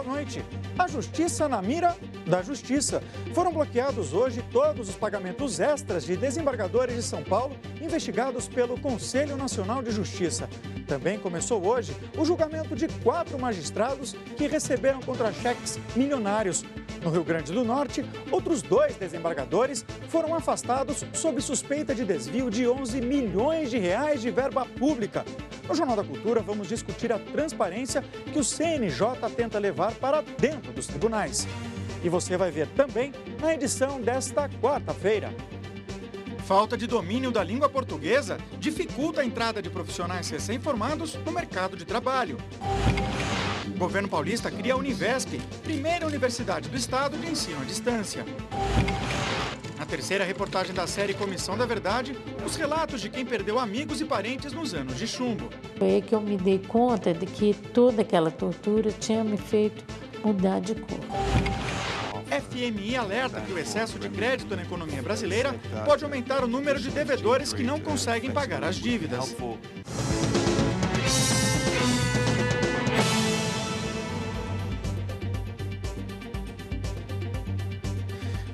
noite. A justiça na mira da justiça. Foram bloqueados hoje todos os pagamentos extras de desembargadores de São Paulo investigados pelo Conselho Nacional de Justiça. Também começou hoje o julgamento de 4 magistrados que receberam contra-cheques milionários. No Rio Grande do Norte, outros 2 desembargadores foram afastados sob suspeita de desvio de 11 milhões de reais de verba pública. No Jornal da Cultura, vamos discutir a transparência que o CNJ tenta levar para dentro dos tribunais. E você vai ver também na edição desta quarta-feira. Falta de domínio da língua portuguesa dificulta a entrada de profissionais recém-formados no mercado de trabalho. O governo paulista cria a Univesp, primeira universidade do estado de ensino à distância. Na terceira reportagem da série Comissão da Verdade, os relatos de quem perdeu amigos e parentes nos anos de chumbo. Foi aí que eu me dei conta de que toda aquela tortura tinha me feito mudar de cor. FMI alerta que o excesso de crédito na economia brasileira pode aumentar o número de devedores que não conseguem pagar as dívidas.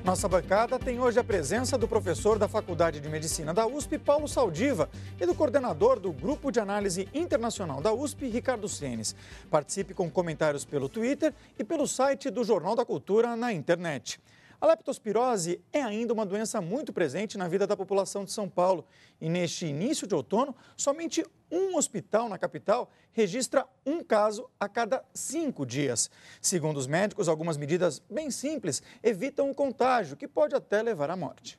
Nossa bancada tem hoje a presença do professor da Faculdade de Medicina da USP, Paulo Saldiva, e do coordenador do Grupo de Análise Internacional da USP, Ricardo Senes. Participe com comentários pelo Twitter e pelo site do Jornal da Cultura na internet. A leptospirose é ainda uma doença muito presente na vida da população de São Paulo. E neste início de outono, somente um hospital na capital registra um caso a cada 5 dias. Segundo os médicos, algumas medidas bem simples evitam o contágio, que pode até levar à morte.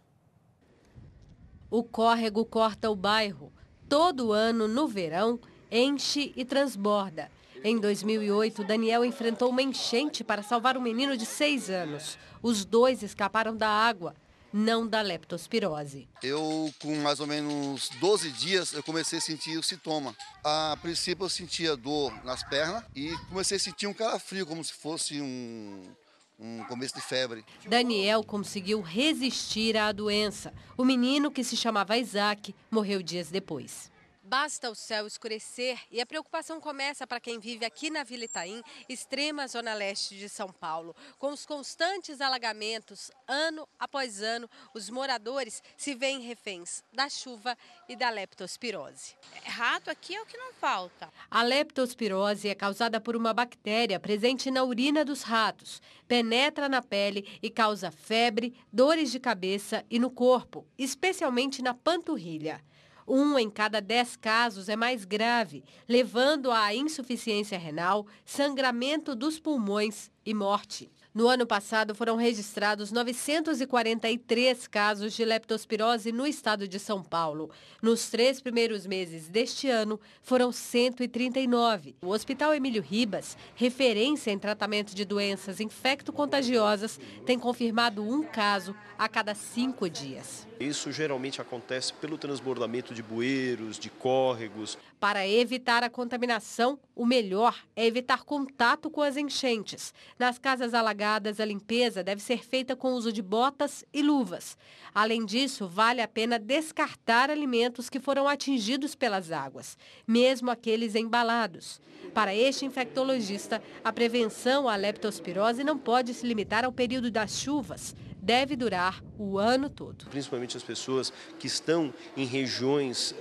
O córrego corta o bairro. Todo ano, no verão, enche e transborda. Em 2008, Daniel enfrentou uma enchente para salvar um menino de 6 anos. Os 2 escaparam da água, não da leptospirose. Eu, com mais ou menos 12 dias, eu comecei a sentir o sintoma. A princípio, eu sentia dor nas pernas e comecei a sentir um calafrio, como se fosse um começo de febre. Daniel conseguiu resistir à doença. O menino, que se chamava Isaac, morreu dias depois. Basta o céu escurecer e a preocupação começa para quem vive aqui na Vila Itaim, extrema zona leste de São Paulo. Com os constantes alagamentos, ano após ano, os moradores se veem reféns da chuva e da leptospirose. Rato aqui é o que não falta. A leptospirose é causada por uma bactéria presente na urina dos ratos. Penetra na pele e causa febre, dores de cabeça e no corpo, especialmente na panturrilha. 1 em cada 10 casos é mais grave, levando à insuficiência renal, sangramento dos pulmões e morte. No ano passado, foram registrados 943 casos de leptospirose no estado de São Paulo. Nos 3 primeiros meses deste ano, foram 139. O Hospital Emílio Ribas, referência em tratamento de doenças infecto-contagiosas, tem confirmado um caso a cada 5 dias. Isso geralmente acontece pelo transbordamento de bueiros, de córregos. Para evitar a contaminação, o melhor é evitar contato com as enchentes. Nas casas alagadas, a limpeza deve ser feita com o uso de botas e luvas. Além disso, vale a pena descartar alimentos que foram atingidos pelas águas, mesmo aqueles embalados. Para este infectologista, a prevenção à leptospirose não pode se limitar ao período das chuvas. Deve durar o ano todo. Principalmente as pessoas que estão em regiões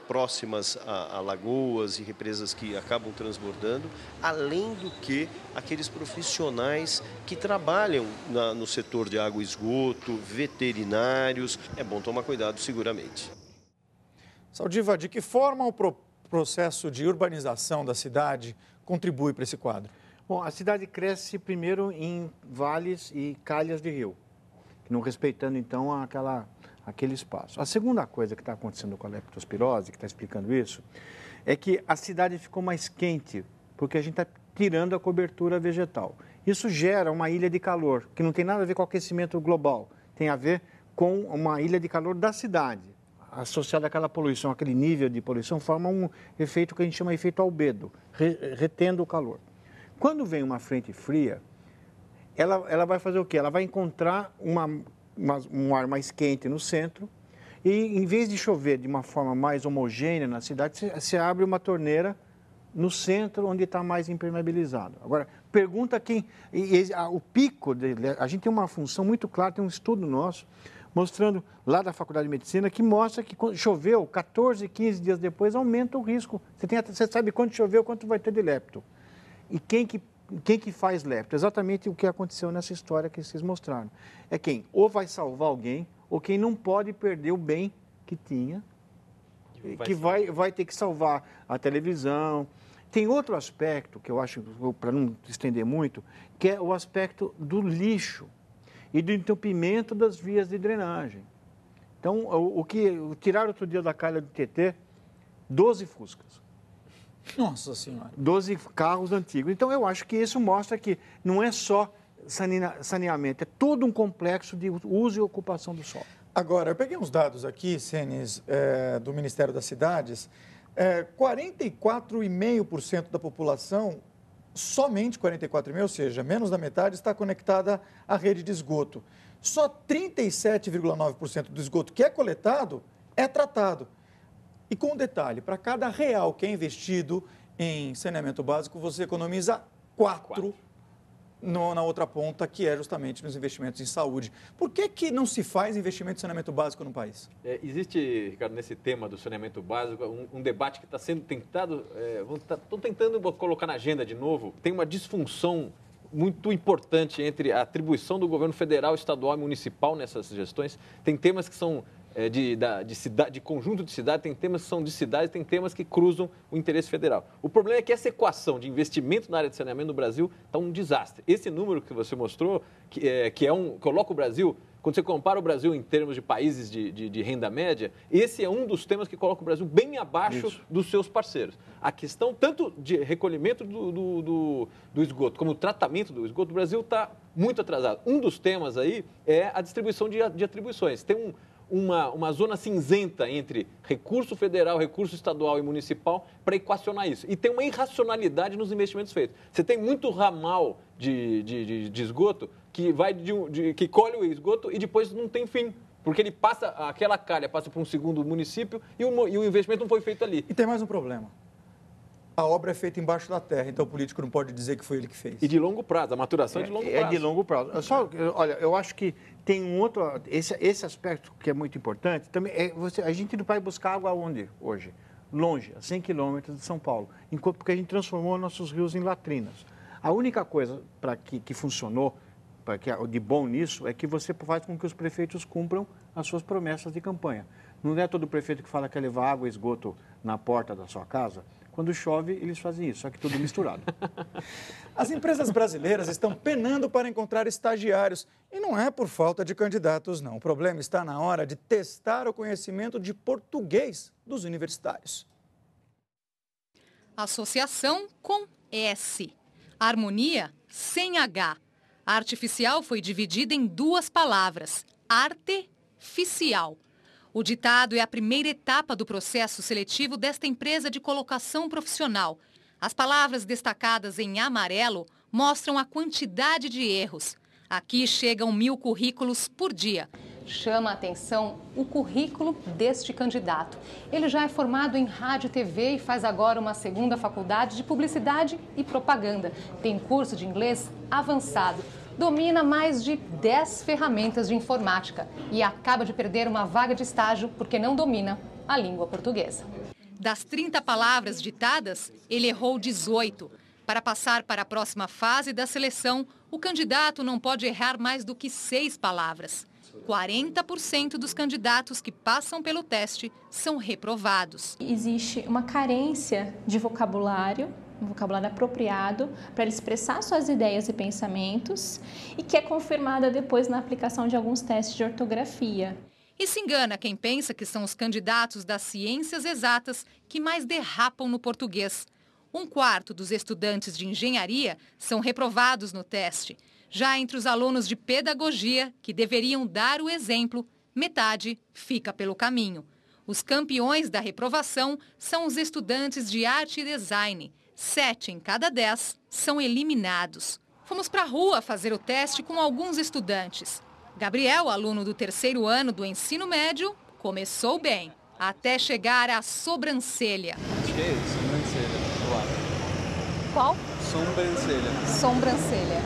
próximas a lagoas e represas que acabam transbordando, além do que aqueles profissionais que trabalham no setor de água e esgoto, veterinários. É bom tomar cuidado seguramente. Saldiva, de que forma o processo de urbanização da cidade contribui para esse quadro? Bom, a cidade cresce primeiro em vales e calhas de rio, não respeitando, então, aquele espaço. A segunda coisa que está acontecendo com a leptospirose, que está explicando isso, é que a cidade ficou mais quente, porque a gente está tirando a cobertura vegetal. Isso gera uma ilha de calor, que não tem nada a ver com o aquecimento global, tem a ver com uma ilha de calor da cidade. Associada àquela poluição, aquele nível de poluição, forma um efeito que a gente chama de efeito albedo, retendo o calor. Quando vem uma frente fria, ela vai fazer o quê? Ela vai encontrar um ar mais quente no centro e, em vez de chover de uma forma mais homogênea na cidade, você abre uma torneira no centro, onde está mais impermeabilizado. Agora, pergunta quem... o pico, a gente tem uma função muito clara, tem um estudo nosso, mostrando lá da Faculdade de Medicina, que mostra que quando choveu, 14, 15 dias depois, aumenta o risco. Você sabe quando choveu, quanto vai ter de lepto. E quem que faz lepto? Exatamente o que aconteceu nessa história que vocês mostraram. É quem ou vai salvar alguém, ou quem não pode perder o bem que tinha, que vai ter que salvar a televisão. Tem outro aspecto, que eu acho, para não estender muito, que é o aspecto do lixo e do entupimento das vias de drenagem. Então, o que tiraram outro dia da calha do Tietê, 12 Fuscas. Nossa Senhora. 12 carros antigos. Então, eu acho que isso mostra que não é só saneamento, é todo um complexo de uso e ocupação do solo. Agora, eu peguei uns dados aqui, Senes, do Ministério das Cidades. 44,5% da população, somente 44,5%, ou seja, menos da metade, está conectada à rede de esgoto. Só 37,9% do esgoto que é coletado é tratado. E com um detalhe, para cada real que é investido em saneamento básico, você economiza 4 na outra ponta, que é justamente nos investimentos em saúde. Por que não se faz investimento em saneamento básico no país? Existe, Ricardo, nesse tema do saneamento básico, um debate que está sendo tentado, estão tentando colocar na agenda de novo. Tem uma disfunção muito importante entre a atribuição do governo federal, estadual e municipal nessas gestões. Tem temas que são de conjunto de cidade, tem temas que são de cidade, tem temas que cruzam o interesse federal. O problema é que essa equação de investimento na área de saneamento no Brasil está um desastre. Esse número que você mostrou, coloca o Brasil, quando você compara o Brasil em termos de países de renda média, esse é um dos temas que coloca o Brasil bem abaixo dos seus parceiros. A questão tanto de recolhimento do esgoto como o tratamento do esgoto, o Brasil está muito atrasado. Um dos temas aí é a distribuição de atribuições. Tem uma zona cinzenta entre recurso federal, recurso estadual e municipal para equacionar isso. E tem uma irracionalidade nos investimentos feitos. Você tem muito ramal de esgoto que colhe o esgoto e depois não tem fim. Porque aquela calha passa para um segundo município e o investimento não foi feito ali. E tem mais um problema. A obra é feita embaixo da terra, então o político não pode dizer que foi ele que fez. E de longo prazo, a maturação é de longo prazo. É de longo prazo. Olha, eu acho que tem um outro... Esse aspecto que é muito importante, também a gente não vai buscar água onde hoje? Longe, a 100 quilômetros de São Paulo, porque a gente transformou nossos rios em latrinas. A única coisa que funcionou, de bom nisso, é que você faz com que os prefeitos cumpram as suas promessas de campanha. Não é todo prefeito que fala que quer levar água e esgoto na porta da sua casa. Quando chove, eles fazem isso, só que tudo misturado. As empresas brasileiras estão penando para encontrar estagiários. E não é por falta de candidatos, não. O problema está na hora de testar o conhecimento de português dos universitários. Associação com S. Harmonia sem H. A artificial foi dividida em 2 palavras. Arteficial. O ditado é a primeira etapa do processo seletivo desta empresa de colocação profissional. As palavras destacadas em amarelo mostram a quantidade de erros. Aqui chegam 1000 currículos por dia. Chama a atenção o currículo deste candidato. Ele já é formado em rádio e TV e faz agora uma segunda faculdade de publicidade e propaganda. Tem curso de inglês avançado. Domina mais de 10 ferramentas de informática e acaba de perder uma vaga de estágio porque não domina a língua portuguesa. Das 30 palavras ditadas, ele errou 18. Para passar para a próxima fase da seleção, o candidato não pode errar mais do que 6 palavras. 40% dos candidatos que passam pelo teste são reprovados. Existe uma carência de vocabulário, um vocabulário apropriado para ele expressar suas ideias e pensamentos e que é confirmada depois na aplicação de alguns testes de ortografia. E se engana quem pensa que são os candidatos das ciências exatas que mais derrapam no português. 1/4 dos estudantes de engenharia são reprovados no teste. Já entre os alunos de pedagogia, que deveriam dar o exemplo, metade fica pelo caminho. Os campeões da reprovação são os estudantes de arte e design. 7 em cada 10 são eliminados. Fomos para a rua fazer o teste com alguns estudantes. Gabriel, aluno do 3º ano do ensino médio, começou bem, até chegar à sobrancelha. Acho que é isso, sobrancelha, do lado. qual? Sobrancelha. Sobrancelha.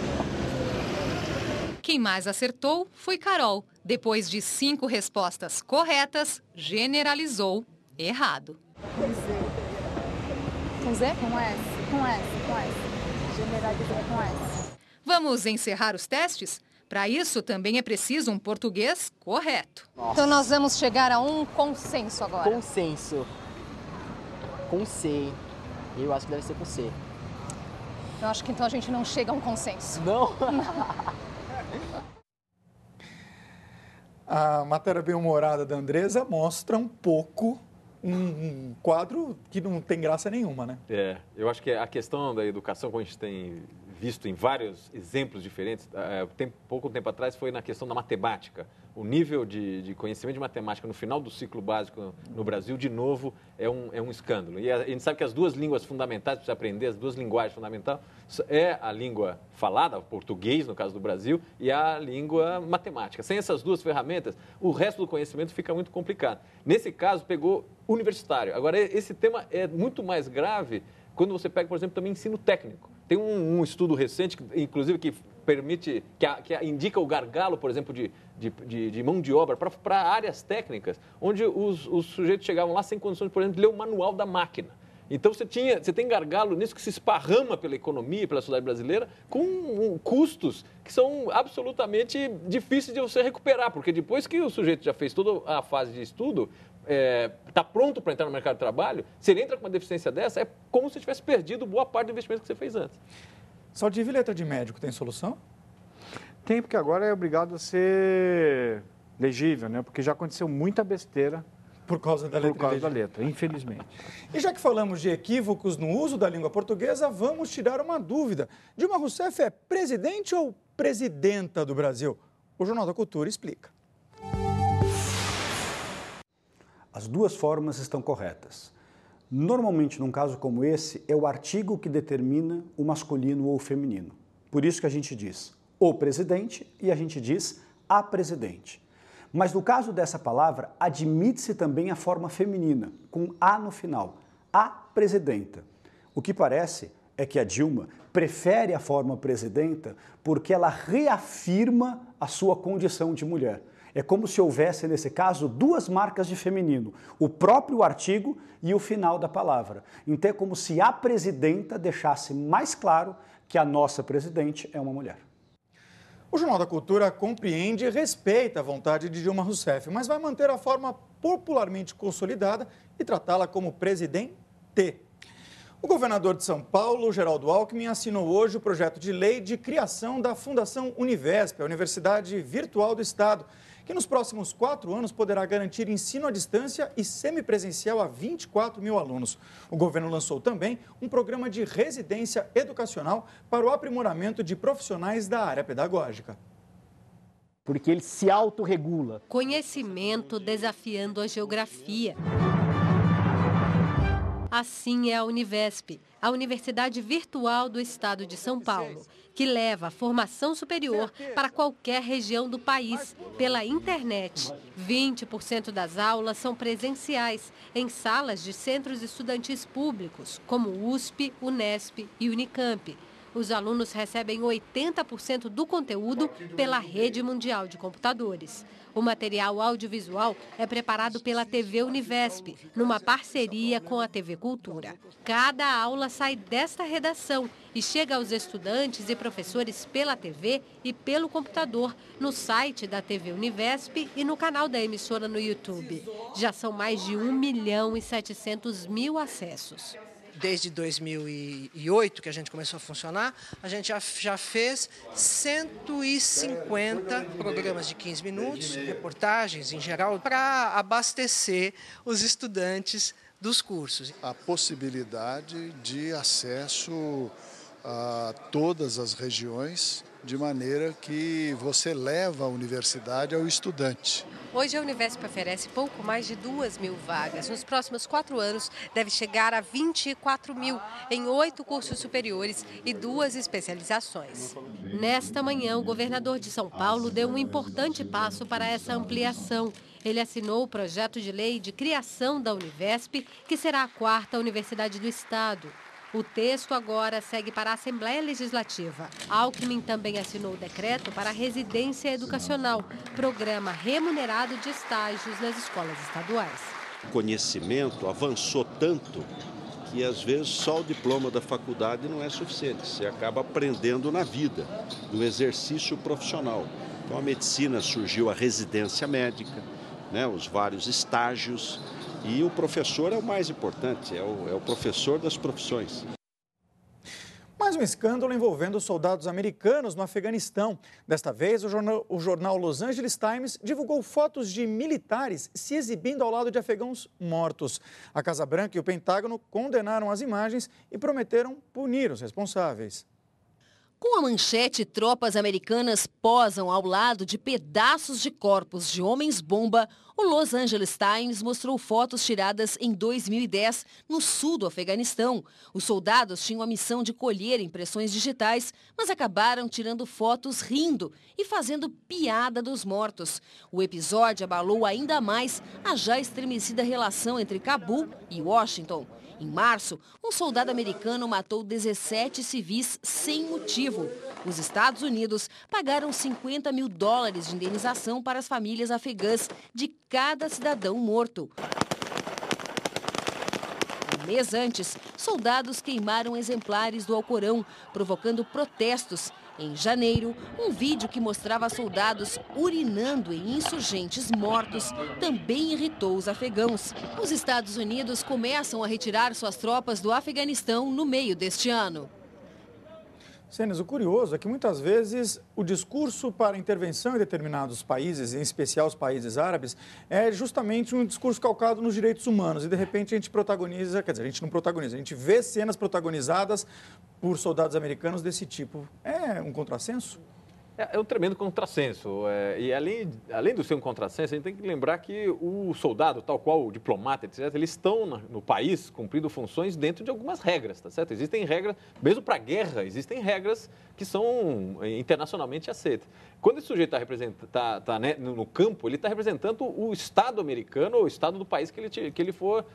Quem mais acertou foi Carol. Depois de 5 respostas corretas, generalizou errado. Com Z? Com S. Com S. Com S. Generalizou com S. Vamos encerrar os testes? Para isso, também é preciso um português correto. Nossa. Então nós vamos chegar a um consenso agora. Consenso. Com C. Eu acho que deve ser com C. Eu acho que então a gente não chega a um consenso. Não? A matéria bem-humorada da Andresa mostra um pouco um quadro que não tem graça nenhuma, né? Eu acho que a questão da educação, como a gente tem visto em vários exemplos diferentes, pouco tempo atrás foi na questão da matemática. O nível de conhecimento de matemática no final do ciclo básico no Brasil, de novo, é um escândalo. E a gente sabe que as duas línguas fundamentais para você aprender, as duas linguagens fundamentais, é a língua falada, o português, no caso do Brasil, e a língua matemática. Sem essas duas ferramentas, o resto do conhecimento fica muito complicado. Nesse caso, pegou universitário. Agora, esse tema é muito mais grave quando você pega, por exemplo, também ensino técnico. Tem um estudo recente, inclusive, que permite, que indica o gargalo, por exemplo, de mão de obra para áreas técnicas, onde os sujeitos chegavam lá sem condições, por exemplo, de ler o manual da máquina. Então, você tem gargalo nisso que se esparrama pela economia, pela sociedade brasileira, com custos que são absolutamente difíceis de você recuperar, porque depois que o sujeito já fez toda a fase de estudo, está pronto para entrar no mercado de trabalho, se ele entra com uma deficiência dessa, é como se tivesse perdido boa parte do investimento que você fez antes. Saldiva, e letra de médico tem solução? Tem, porque agora é obrigado a ser legível, né? Porque já aconteceu muita besteira por causa da letra, infelizmente. E já que falamos de equívocos no uso da língua portuguesa, vamos tirar uma dúvida. Dilma Rousseff é presidente ou presidenta do Brasil? O Jornal da Cultura explica. As duas formas estão corretas. Normalmente, num caso como esse, é o artigo que determina o masculino ou o feminino. Por isso que a gente diz o presidente e a gente diz a presidente. Mas no caso dessa palavra, admite-se também a forma feminina, com a no final, a presidenta. O que parece é que a Dilma prefere a forma presidenta porque ela reafirma a sua condição de mulher. É como se houvesse, nesse caso, duas marcas de feminino, o próprio artigo e o final da palavra. Então é como se a presidenta deixasse mais claro que a nossa presidente é uma mulher. O Jornal da Cultura compreende e respeita a vontade de Dilma Rousseff, mas vai manter a forma popularmente consolidada e tratá-la como presidente. O governador de São Paulo, Geraldo Alckmin, assinou hoje o projeto de lei de criação da Fundação Univesp, a Universidade Virtual do Estado, que nos próximos 4 anos poderá garantir ensino à distância e semipresencial a 24 mil alunos. O governo lançou também um programa de residência educacional para o aprimoramento de profissionais da área pedagógica. Porque ele se autorregula. Conhecimento desafiando a geografia. Assim é a Univesp, a Universidade Virtual do Estado de São Paulo, que leva a formação superior para qualquer região do país, pela internet. 20% das aulas são presenciais, em salas de centros estudantis públicos, como USP, Unesp e Unicamp. Os alunos recebem 80% do conteúdo pela rede mundial de computadores. O material audiovisual é preparado pela TV Univesp, numa parceria com a TV Cultura. Cada aula sai desta redação e chega aos estudantes e professores pela TV e pelo computador, no site da TV Univesp e no canal da emissora no YouTube. Já são mais de 1.700.000 acessos. Desde 2008, que a gente começou a funcionar, a gente já fez 150 programas de 15 minutos, reportagens em geral, para abastecer os estudantes dos cursos. A possibilidade de acesso a todas as regiões, de maneira que você leva a universidade ao estudante. Hoje a Univesp oferece pouco mais de 2.000 vagas. Nos próximos 4 anos deve chegar a 24.000 em 8 cursos superiores e 2 especializações. Nesta manhã, o governador de São Paulo deu um importante passo para essa ampliação. Ele assinou o projeto de lei de criação da Univesp, que será a 4ª universidade do estado. O texto agora segue para a Assembleia Legislativa. Alckmin também assinou o decreto para a residência educacional, programa remunerado de estágios nas escolas estaduais. O conhecimento avançou tanto que, às vezes, só o diploma da faculdade não é suficiente. Você acaba aprendendo na vida, no exercício profissional. Então, a medicina surgiu a residência médica, né, os vários estágios. E o professor é o mais importante, é o professor das profissões. Mais um escândalo envolvendo soldados americanos no Afeganistão. Desta vez, o jornal Los Angeles Times divulgou fotos de militares se exibindo ao lado de afegãos mortos. A Casa Branca e o Pentágono condenaram as imagens e prometeram punir os responsáveis. Com a manchete, tropas americanas posam ao lado de pedaços de corpos de homens-bomba, o Los Angeles Times mostrou fotos tiradas em 2010 no sul do Afeganistão. Os soldados tinham a missão de colher impressões digitais, mas acabaram tirando fotos rindo e fazendo piada dos mortos. O episódio abalou ainda mais a já estremecida relação entre Cabul e Washington. Em março, um soldado americano matou 17 civis sem motivo. Os Estados Unidos pagaram $50 mil de indenização para as famílias afegãs de cada cidadão morto. Um mês antes, soldados queimaram exemplares do Alcorão, provocando protestos. Em janeiro, um vídeo que mostrava soldados urinando em insurgentes mortos também irritou os afegãos. Os Estados Unidos começam a retirar suas tropas do Afeganistão no meio deste ano. Cenas, o curioso é que muitas vezes o discurso para intervenção em determinados países, em especial os países árabes, é justamente um discurso calcado nos direitos humanos. E de repente a gente protagoniza, quer dizer, a gente não protagoniza, a gente vê cenas protagonizadas por soldados americanos desse tipo. É um contrassenso? É um tremendo contrassenso. E além de ser um contrassenso, a gente tem que lembrar que o soldado, tal qual o diplomata, etc., eles estão no país cumprindo funções dentro de algumas regras, tá certo? Existem regras, mesmo para a guerra, existem regras que são internacionalmente aceitas. Quando esse sujeito está no campo, ele está representando o Estado americano ou o Estado do país que ele for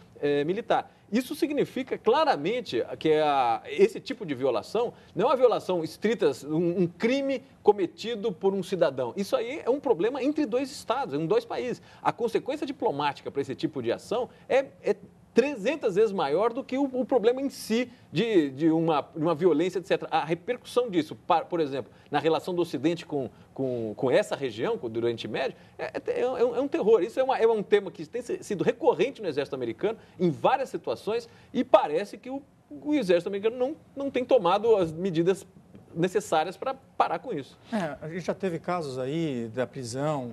militar. Isso significa claramente que esse tipo de violação não é uma violação estrita, um crime cometido por um cidadão. Isso aí é um problema entre dois estados, em dois países. A consequência diplomática para esse tipo de ação é 300 vezes maior do que o problema em si de uma violência, etc. A repercussão disso, por exemplo, na relação do Ocidente com essa região, com o Oriente Médio, é um terror. Isso é um tema que tem sido recorrente no Exército americano em várias situações e parece que o Exército americano não tem tomado as medidas necessárias para parar com isso. A gente já teve casos aí da prisão,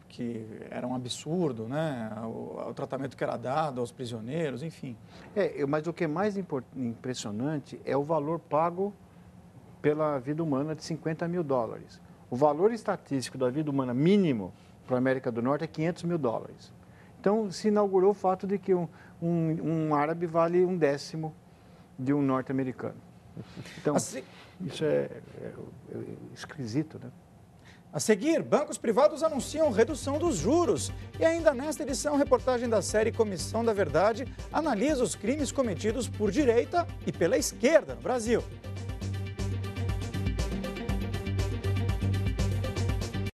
que era um absurdo, né? O tratamento que era dado aos prisioneiros, enfim. Mas o que é mais impressionante é o valor pago pela vida humana de $50 mil. O valor estatístico da vida humana mínimo para a América do Norte é $500 mil. Então, se inaugurou o fato de que um árabe vale 1/10 de um norte-americano. Então, isso é esquisito, né? A seguir, bancos privados anunciam redução dos juros. E ainda nesta edição, reportagem da série Comissão da Verdade analisa os crimes cometidos por direita e pela esquerda no Brasil.